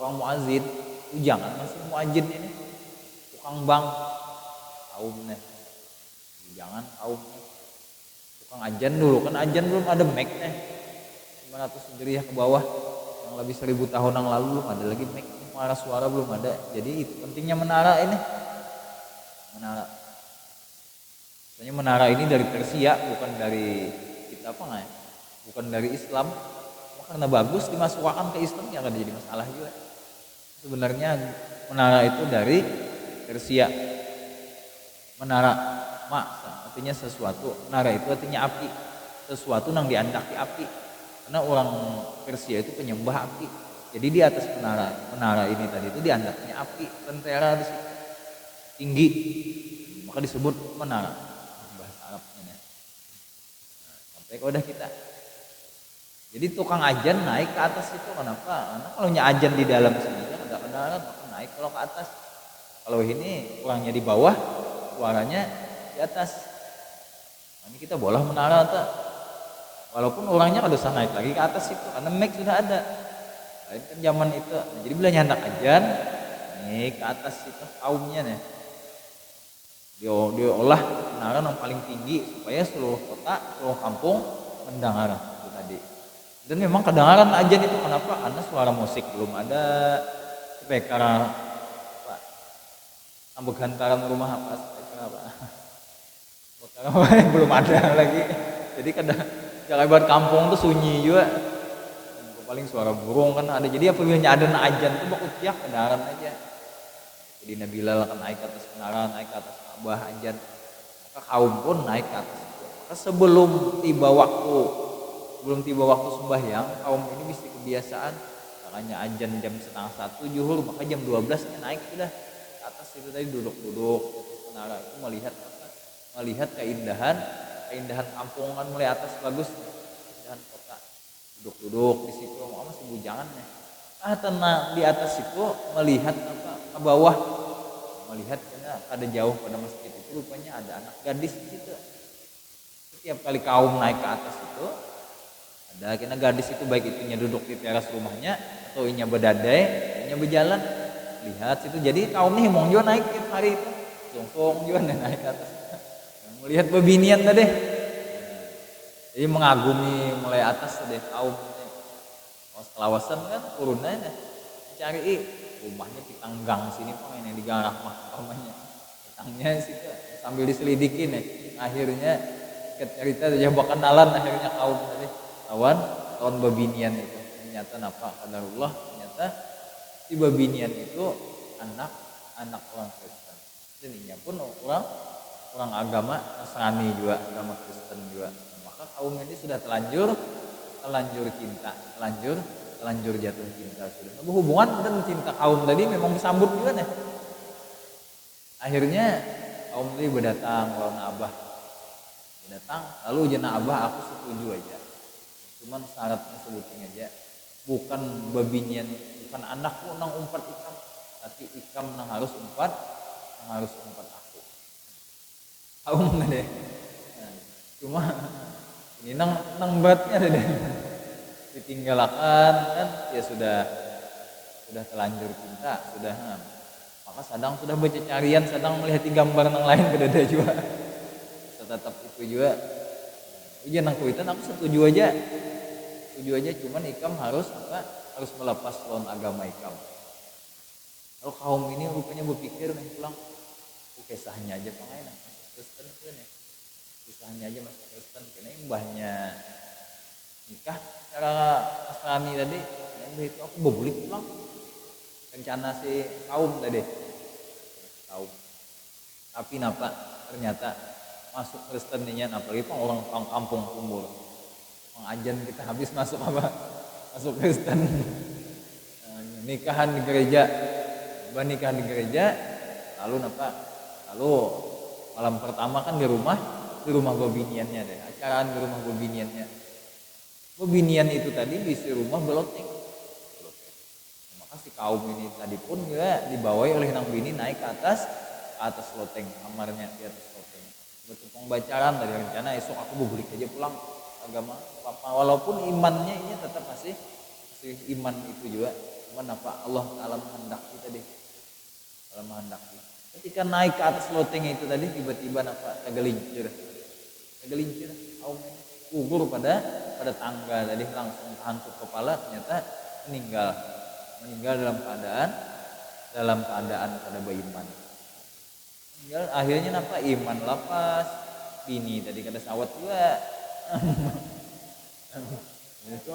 Orang muazin, jangan masih muazin ini tukang bank kaumnya, jangan kaumnya tukang ajan dulu kan ajan belum ada Mac nih 500 hijriah ke bawah yang lebih 1000 tahun yang lalu belum ada lagi Mac, muara suara belum ada. Jadi itu pentingnya menara ini, menara. Soalnya menara ini dari Persia bukan dari kita apa nggak ya? Bukan dari Islam. Karena bagus dimasukkan ke Islam ya akan jadi masalah juga. Sebenarnya menara itu dari Persia. Menara maksa artinya sesuatu. Menara itu artinya api. Sesuatu yang diandaki api. Karena orang Persia itu penyembah api. Jadi di atas menara ini tadi itu diandaknya api, lentera di situ. Tinggi. Maka disebut menara. Bahasa Arabnya. Nah, sampai ke udah kita. Jadi tukang ajan naik ke atas itu kenapa? Karena kalau ajan di dalam sini ada kendaraan maka naik kalau ke atas. Kalau ini orangnya di bawah, suaranya di atas. Nah, ini kita boleh menara tak? Walaupun orangnya kada usah naik lagi ke atas itu karena mic sudah ada. Lain kan zaman itu. Nah, jadi bila nyandak ajan naik ke atas itu kaumnya nih. Dia olah menara yang paling tinggi supaya seluruh kota, seluruh kampung mendengar itu tadi. Dan memang kedengaran ajan itu kenapa? Karena suara musik belum ada, speaker apa? Tambah gantaran rumah apa? Speaker apa? Belum ada lagi. Jadi kadang jalan buat kampung tuh sunyi juga. Paling suara burung kan ada. Jadi apabila ada ajan tuh bakal tiap kedengaran aja. Jadi Nabi Bilal akan naik ke atas menara, naik ke atas Ka'bah ajan. Maka kaum pun naik ke atas itu. Maka sebelum tiba waktu sembahyang, kaum ini mesti kebiasaan makanya ajan jam 12:30 zuhur, maka jam 12-nya naik sudah ke atas itu tadi duduk-duduk di atas menara itu melihat keindahan kampung kan mulai atas bagus, keindahan kota. Duduk-duduk di situ, masih bujangannya. Tenang di atas itu melihat apa ke bawah, melihat karena ada jauh pada masjid itu rupanya ada anak gadis di situ. Setiap kali kaum naik ke atas itu ada kena gadis itu baik itunya duduk di teras rumahnya atau inya berdadai, inya berjalan lihat situ. Jadi kaum nih mau juga naik tiap hari itu, jongkong juga naik ke atas. Melihat bebinian tadi. Jadi mengagumi mulai atas tadi kaum. Selawasan kan turunnya cari rumahnya di tanggang sini pemainnya di gang rahmah namanya. Tangnya situ sambil diselidiki nih. Akhirnya cerita dia buat kenalan akhirnya kaum tadi. Tahun babinian itu ternyata napa qadarullah ternyata si babinian itu anak orang Kristen. Dan ini pun orang agama Nasrani juga, agama Kristen juga. Maka kaum ini sudah terlanjur cinta, terlanjur jatuh cinta sudah. Hubungan dan cinta kaum tadi memang disambut juga nih. Akhirnya kaum tadi berdatang lawan Abah. Datang lalu jana Abah aku setuju aja. Cuman syaratnya sebutin aja bukan babinian, bukan anakku nang umpat ikam, tapi ikam nang harus umpat aku. Tahu nggak deh? Nah, cuma ini nang beratnya deh. Ditinggalkan kan ya sudah terlanjur cinta sudah. Maka sadang sudah baca carian, sadang melihat gambar nang lain beda juga. Tetap itu juga. Ujian nang kuitan aku setuju aja cuman ikam harus melepas lawan agama ikam. Kalau kaum ini rupanya berpikir nih pulang kisahnya aja pengen masuk Kristen kan ya. Kisahnya aja masuk Kristen karena mbahnya nikah secara Nasrani tadi yang itu aku boleh pulang rencana si kaum tadi tapi napa ternyata masuk Kristen nya apalagi orang kampung kumpul ajan kita habis masuk Kristen. Nikahan di gereja lalu malam pertama kan di rumah babiniannya deh, acaraan di rumah babinian itu tadi di rumah beloteng. Maka si kaum ini tadi pun juga dibawai oleh nang bini naik ke atas loteng kamarnya di atas loteng. Bertumpang bacaran dari rencana esok aku balik aja pulang agama apa walaupun imannya ini tetap masih iman itu juga cuman apa Allah Ta'ala menghendaki tadi, Allah menghendaki ketika naik ke atas loteng itu tadi tiba-tiba apa tergelincir aumen gugur pada tangga tadi, langsung hantuk kepala, ternyata meninggal dalam keadaan pada beriman. Meninggal akhirnya apa iman lapas bini tadi kada sawat juga. Itu